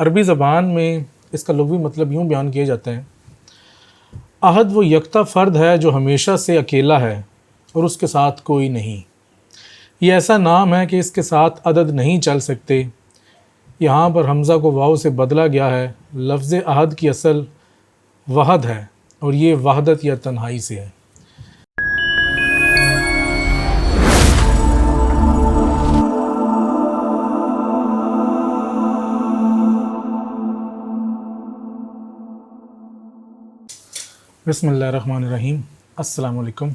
عربی زبان میں اس کا لغوی مطلب یوں بیان کیا جاتا ہے، احد وہ یکتا فرد ہے جو ہمیشہ سے اکیلا ہے اور اس کے ساتھ کوئی نہیں۔ یہ ایسا نام ہے کہ اس کے ساتھ عدد نہیں چل سکتے۔ یہاں پر حمزہ کو واو سے بدلا گیا ہے۔ لفظ احد کی اصل وحد ہے اور یہ وحدت یا تنہائی سے ہے۔ بسم اللہ الرحمن الرحیم۔ السلام علیکم۔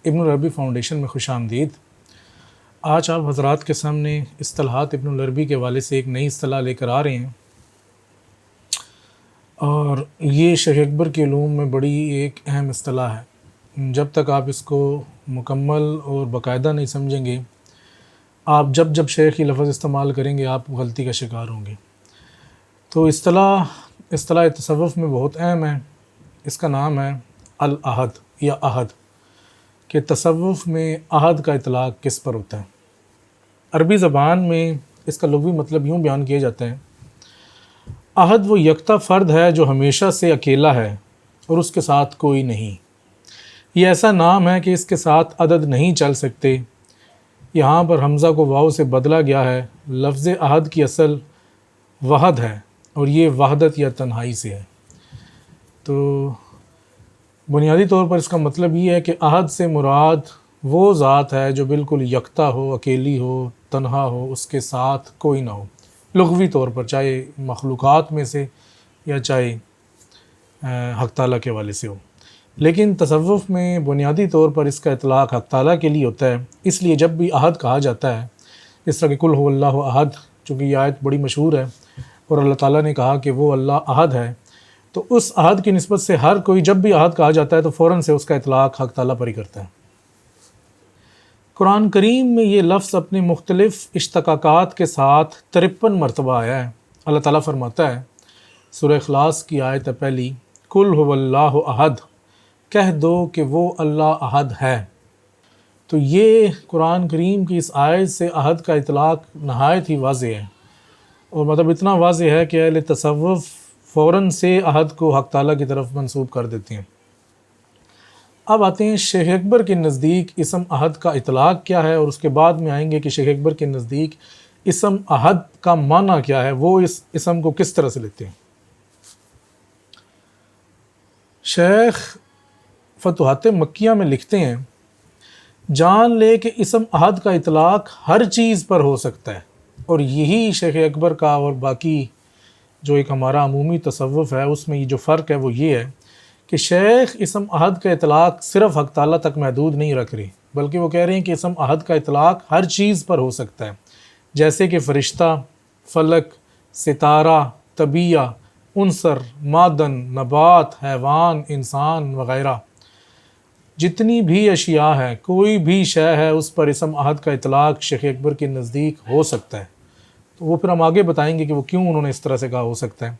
ابن العربی فاؤنڈیشن میں خوش آمدید۔ آج آپ حضرات کے سامنے اصطلاحات ابن العربی کے حوالے سے ایک نئی اصطلاح لے کر آ رہے ہیں، اور یہ شیخ اکبر کے علوم میں بڑی ایک اہم اصطلاح ہے۔ جب تک آپ اس کو مکمل اور باقاعدہ نہیں سمجھیں گے، آپ جب شیخ کی لفظ استعمال کریں گے آپ غلطی کا شکار ہوں گے۔ تو اصطلاح تصوف میں بہت اہم ہے۔ اس کا نام ہے الاحد یا احد، کہ تصوف میں احد کا اطلاق کس پر ہوتا ہے۔ عربی زبان میں اس کا لغوی مطلب یوں بیان کیا جاتا ہے، احد وہ یکتا فرد ہے جو ہمیشہ سے اکیلا ہے اور اس کے ساتھ کوئی نہیں۔ یہ ایسا نام ہے کہ اس کے ساتھ عدد نہیں چل سکتے۔ یہاں پر حمزہ کو واو سے بدلا گیا ہے۔ لفظ احد کی اصل وحد ہے اور یہ وحدت یا تنہائی سے ہے۔ تو بنیادی طور پر اس کا مطلب یہ ہے کہ احد سے مراد وہ ذات ہے جو بالکل یکتا ہو، اکیلی ہو، تنہا ہو، اس کے ساتھ کوئی نہ ہو، لغوی طور پر، چاہے مخلوقات میں سے یا چاہے حق تعالیٰ کے حوالے سے ہو۔ لیکن تصوف میں بنیادی طور پر اس کا اطلاق حق تعالیٰ کے لیے ہوتا ہے۔ اس لیے جب بھی احد کہا جاتا ہے، جس طرح کہ قل هو اللہ احد، چونکہ یہ آیت بڑی مشہور ہے اور اللہ تعالیٰ نے کہا کہ وہ اللہ احد ہے، تو اس احد کی نسبت سے ہر کوئی جب بھی احد کہا جاتا ہے تو فوراً سے اس کا اطلاق حق تعالیٰ پر ہی کرتا ہے۔ قرآن کریم میں یہ لفظ اپنے مختلف اشتقاقات کے ساتھ 53 مرتبہ آیا ہے۔ اللہ تعالیٰ فرماتا ہے، سورہ اخلاص کی آیت پہلی، قل هو اللہ احد، کہہ دو کہ وہ اللہ احد ہے۔ تو یہ قرآن کریم کی اس آیت سے احد کا اطلاق نہایت ہی واضح ہے، اور مطلب اتنا واضح ہے کہ اہل تصوف فوراً سے احد کو حق تعالیٰ کی طرف منسوب کر دیتے ہیں۔ اب آتے ہیں شیخ اکبر کے نزدیک اسم احد کا اطلاق کیا ہے، اور اس کے بعد میں آئیں گے کہ شیخ اکبر کے نزدیک اسم احد کا معنی کیا ہے، وہ اس اسم کو کس طرح سے لیتے ہیں۔ شیخ فتوحات مکیہ میں لکھتے ہیں، جان لے کہ اسم احد کا اطلاق ہر چیز پر ہو سکتا ہے، اور یہی شیخ اکبر کا اور باقی جو ایک ہمارا عمومی تصوف ہے اس میں یہ جو فرق ہے وہ یہ ہے کہ شیخ اسم احد کا اطلاق صرف حق تعالیٰ تک محدود نہیں رکھ رہے، بلکہ وہ کہہ رہے ہیں کہ اسم احد کا اطلاق ہر چیز پر ہو سکتا ہے، جیسے کہ فرشتہ، فلک، ستارہ، طبیعہ، عنصر، معدن، نبات، حیوان، انسان وغیرہ۔ جتنی بھی اشیاء ہے، کوئی بھی شے ہے، اس پر اسم احد کا اطلاق شیخ اکبر کے نزدیک ہو سکتا ہے۔ تو وہ پھر ہم آگے بتائیں گے کہ وہ کیوں انہوں نے اس طرح سے کہا ہو سکتا ہے۔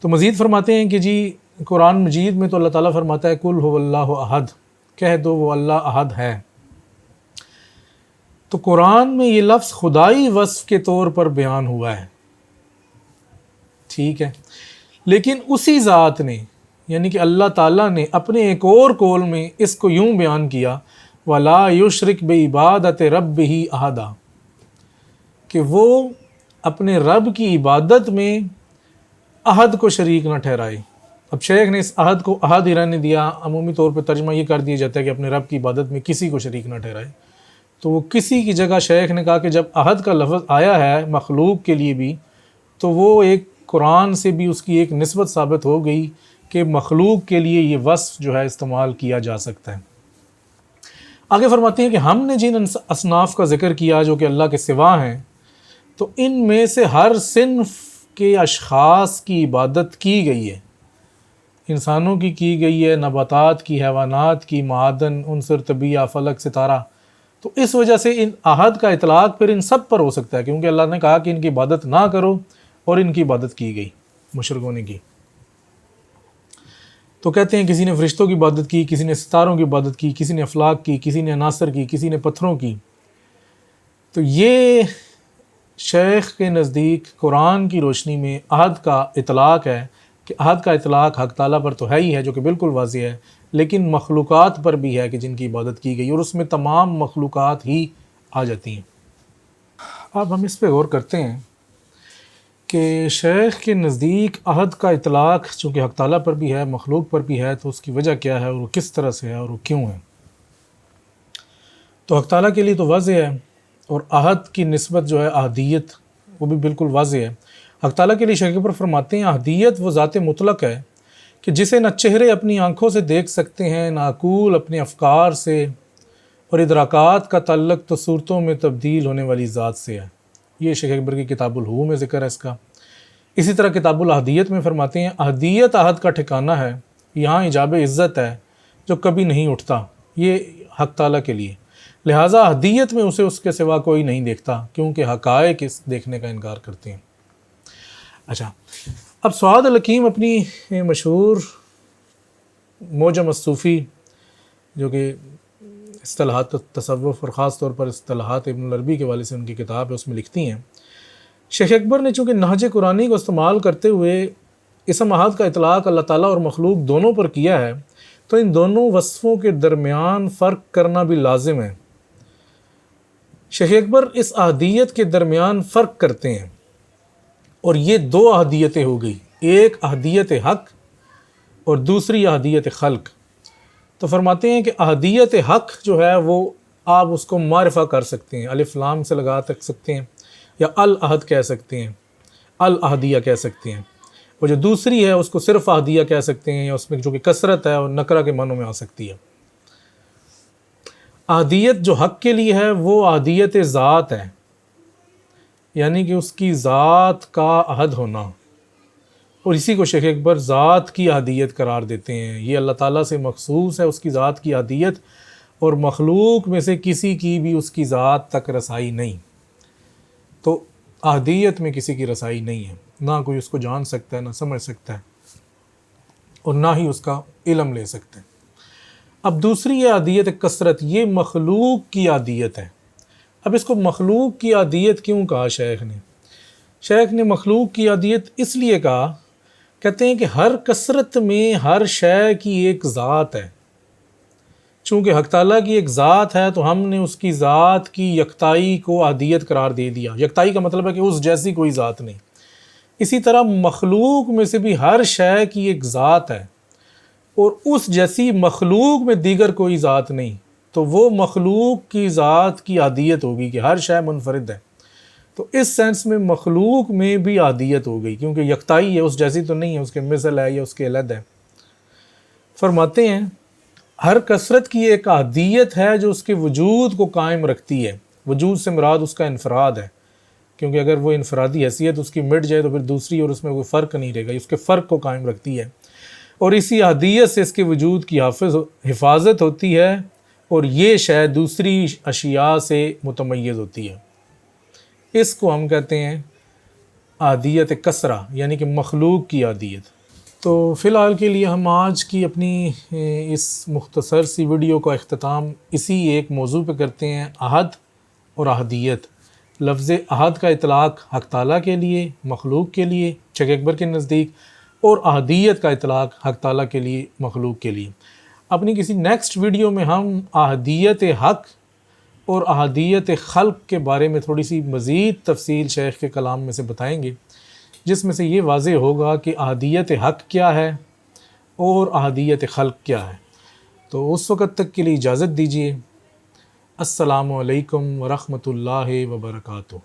تو مزید فرماتے ہیں کہ جی قرآن مجید میں تو اللہ تعالیٰ فرماتا ہے قل هو اللہ احد، کہہ دو وہ اللہ احد ہے۔ تو قرآن میں یہ لفظ خدائی وصف کے طور پر بیان ہوا ہے، ٹھیک ہے، لیکن اسی ذات نے، یعنی کہ اللہ تعالیٰ نے اپنے ایک اور قول میں اس کو یوں بیان کیا، وَلَا يُشْرِكْ بِعِبَادَةِ رَبِّهِ أَحَدًا، کہ وہ اپنے رب کی عبادت میں احد کو شریک نہ ٹھہرائے۔ اب شیخ نے اس احد کو احد ہی رہنے دیا، عمومی طور پہ ترجمہ یہ کر دیا جاتا ہے کہ اپنے رب کی عبادت میں کسی کو شریک نہ ٹھہرائے۔ تو وہ کسی کی جگہ شیخ نے کہا کہ جب احد کا لفظ آیا ہے مخلوق کے لیے بھی، تو وہ ایک قرآن سے بھی اس کی ایک نسبت ثابت ہو گئی کہ مخلوق کے لیے یہ وصف جو ہے استعمال کیا جا سکتا ہے۔ آگے فرماتے ہیں کہ ہم نے جن اصناف کا ذکر کیا جو کہ اللہ کے سوا ہیں، تو ان میں سے ہر صنف کے اشخاص کی عبادت کی گئی ہے، انسانوں کی گئی ہے، نباتات کی، حیوانات کی، معدن، عنصر، طبیعہ، فلک، ستارہ۔ تو اس وجہ سے ان احد کا اطلاق پھر ان سب پر ہو سکتا ہے، کیونکہ اللہ نے کہا کہ ان کی عبادت نہ کرو، اور ان کی عبادت کی گئی، مشرکوں نے کی۔ تو کہتے ہیں کسی نے فرشتوں کی عبادت کی، کسی نے ستاروں کی عبادت کی، کسی نے افلاک کی، کسی نے عناصر کی، کسی نے پتھروں کی۔ تو یہ شیخ کے نزدیک قرآن کی روشنی میں عہد کا اطلاق ہے کہ عہد کا اطلاق حق تعالیٰ پر تو ہے ہی ہے جو کہ بالکل واضح ہے، لیکن مخلوقات پر بھی ہے کہ جن کی عبادت کی گئی، اور اس میں تمام مخلوقات ہی آ جاتی ہیں۔ اب ہم اس پہ غور کرتے ہیں کہ شیخ کے نزدیک عہد کا اطلاق چونکہ حق تعالیٰ پر بھی ہے، مخلوق پر بھی ہے، تو اس کی وجہ کیا ہے اور وہ کس طرح سے ہے اور وہ کیوں ہے۔ تو حق تعالیٰ کے لیے تو واضح ہے، اور عہد کی نسبت جو ہے عہدیت وہ بھی بالکل واضح ہے۔ حق تعالیٰ کے لیے شیخ اکبر فرماتے ہیں عہدیت وہ ذات مطلق ہے کہ جسے نہ چہرے اپنی آنکھوں سے دیکھ سکتے ہیں، نہ عقول اپنے افکار سے، اور ادراکات کا تعلق تو صورتوں میں تبدیل ہونے والی ذات سے ہے۔ یہ شیخ اکبر کی کتاب الحو میں ذکر ہے اس کا۔ اسی طرح کتاب العہدیت میں فرماتے ہیں عہدیت عہد کا ٹھکانہ ہے، یہاں ایجاب عزت ہے جو کبھی نہیں اٹھتا، یہ حق تعالیٰ کے لیے، لہٰذا عہدیت میں اسے اس کے سوا کوئی نہیں دیکھتا کیونکہ حقائق اس دیکھنے کا انکار کرتے ہیں۔ اچھا، اب سعاد الحکیم اپنی مشہور موجم الصوفی جو کہ اصطلاحات تصوف اور خاص طور پر اصطلاحات ابن العربی کے حوالے سے ان کی کتاب ہے، اس میں لکھتی ہیں شیخ اکبر نے چونکہ نہج قرآنی کو استعمال کرتے ہوئے اسم عہد کا اطلاق اللہ تعالیٰ اور مخلوق دونوں پر کیا ہے، تو ان دونوں وصفوں کے درمیان فرق کرنا بھی لازم ہے۔ شیخ اکبر اس عہدیت کے درمیان فرق کرتے ہیں، اور یہ دو عہدیتیں ہو گئی، ایک عہدیت حق اور دوسری عہدیت خلق۔ تو فرماتے ہیں کہ عہدیت حق جو ہے وہ آپ اس کو معرفہ کر سکتے ہیں، الف لام سے لگا سکتے ہیں، یا العہد کہہ سکتے ہیں، العہدیہ کہہ سکتے ہیں، اور جو دوسری ہے اس کو صرف عہدیہ کہہ سکتے ہیں، یا اس میں جو کہ کثرت ہے اور نکرہ کے معنوں میں آ سکتی ہے۔ عہدیت جو حق کے لیے ہے وہ عہدیت ذات ہے، یعنی کہ اس کی ذات کا عہد ہونا، اور اسی کو شیخ اکبر ذات کی عہدیت قرار دیتے ہیں۔ یہ اللہ تعالیٰ سے مخصوص ہے اس کی ذات کی عہدیت، اور مخلوق میں سے کسی کی بھی اس کی ذات تک رسائی نہیں۔ تو عہدیت میں کسی کی رسائی نہیں ہے، نہ کوئی اس کو جان سکتا ہے، نہ سمجھ سکتا ہے، اور نہ ہی اس کا علم لے سکتا ہے۔ اب دوسری یہ عہدیت کثرت، یہ مخلوق کی عہدیت ہے۔ اب اس کو مخلوق کی عہدیت کیوں کہا شیخ نے؟ شیخ نے مخلوق کی عہدیت اس لیے کہا، کہتے ہیں کہ ہر کثرت میں ہر شے کی ایک ذات ہے، چونکہ حق تعالیٰ کی ایک ذات ہے تو ہم نے اس کی ذات کی یکتائی کو عہدیت قرار دے دیا۔ یکتائی کا مطلب ہے کہ اس جیسی کوئی ذات نہیں۔ اسی طرح مخلوق میں سے بھی ہر شے کی ایک ذات ہے، اور اس جیسی مخلوق میں دیگر کوئی ذات نہیں، تو وہ مخلوق کی ذات کی عہدیت ہوگی کہ ہر شے منفرد ہے۔ تو اس سینس میں مخلوق میں بھی عہدیت ہو گئی، کیونکہ یکتائی ہے، اس جیسی تو نہیں ہے، اس کے مثل ہے یا اس کے علیحدہ ہے۔ فرماتے ہیں ہر کثرت کی ایک عہدیت ہے جو اس کے وجود کو قائم رکھتی ہے۔ وجود سے مراد اس کا انفراد ہے، کیونکہ اگر وہ انفرادی حیثیت اس کی مٹ جائے تو پھر دوسری اور اس میں کوئی فرق نہیں رہے گا، اس کے فرق کو قائم رکھتی ہے، اور اسی عہدیت سے اس کے وجود کی حفاظت ہوتی ہے، اور یہ شے دوسری اشیاء سے متمیز ہوتی ہے۔ اس کو ہم کہتے ہیں عہدیت کثرہ، یعنی کہ مخلوق کی عہدیت۔ تو فی الحال کے لیے ہم آج کی اپنی اس مختصر سی ویڈیو کا اختتام اسی ایک موضوع پہ کرتے ہیں، عہد اور عہدیت۔ لفظ عہد کا اطلاق حق تعالیٰ کے لیے، مخلوق کے لیے شیخ اکبر کے نزدیک، اور عہدیت کا اطلاق حق تعالیٰ کے لیے، مخلوق کے لیے۔ اپنی کسی نیکسٹ ویڈیو میں ہم عہدیت حق اور عہدیت خلق کے بارے میں تھوڑی سی مزید تفصیل شیخ کے کلام میں سے بتائیں گے، جس میں سے یہ واضح ہوگا کہ عہدیت حق کیا ہے اور عہدیت خلق کیا ہے۔ تو اس وقت تک کے لیے اجازت دیجیے۔ السلام علیکم ورحمۃ اللہ وبرکاتہ۔